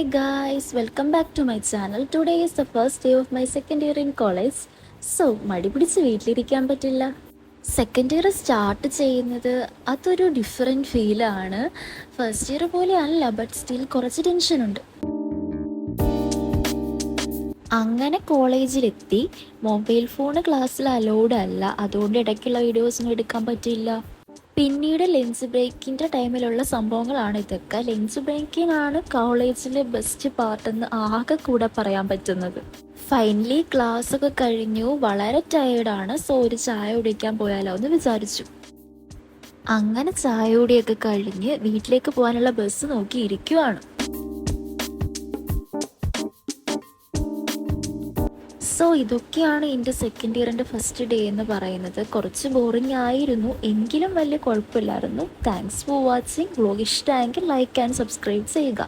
Hey guys, welcome back to my channel. Today is the first day of my second year in college. So, മടി പിടിച്ച് വീട്ടിലിരിക്കാൻ പറ്റില്ല. Second year start ചെയ്യുന്നത് അതൊരു different ഫീലാണ്. First year പോലെ അല്ല, but still കുറച്ച് ടെൻഷനുണ്ട്. അങ്ങനെ കോളേജിലെത്തി. മൊബൈൽ ഫോൺ ക്ലാസ്സിൽ അലൗഡ് അല്ല, അതുകൊണ്ട് ഇടയ്ക്കുള്ള വീഡിയോസൊന്നും എടുക്കാൻ പറ്റില്ല. പിന്നീട് ലഞ്ച് ബ്രേക്കിൻ്റെ ടൈമിലുള്ള സംഭവങ്ങളാണ് ഇതൊക്കെ. ലഞ്ച് ബ്രേക്കിംഗ് ആണ് കോളേജിലെ ബെസ്റ്റ് പാർട്ടെന്ന് ആകെ കൂടെ പറയാൻ പറ്റുന്നത്. ഫൈനലി ക്ലാസ് ഒക്കെ കഴിഞ്ഞു, വളരെ ടയേർഡാണ്. സോ ഒരു ചായ കുടിക്കാൻ പോയാലോ എന്ന് വിചാരിച്ചു. അങ്ങനെ ചായ കുടിയൊക്കെ കഴിഞ്ഞ് വീട്ടിലേക്ക് പോകാനുള്ള ബസ് നോക്കി ഇരിക്കുവാണ്. സോ ഇതൊക്കെയാണ് എൻ്റെ സെക്കൻഡ് ഇയറിൻ്റെ ഫസ്റ്റ് ഡേ എന്ന് പറയുന്നത്. കുറച്ച് ബോറിംഗ് ആയിരുന്നു, എങ്കിലും വലിയ കുഴപ്പമില്ലായിരുന്നു. Thanks for watching. വ്ലോഗ് ഇഷ്ടമായെങ്കിൽ ലൈക്ക് ആൻഡ് സബ്സ്ക്രൈബ് ചെയ്യുക.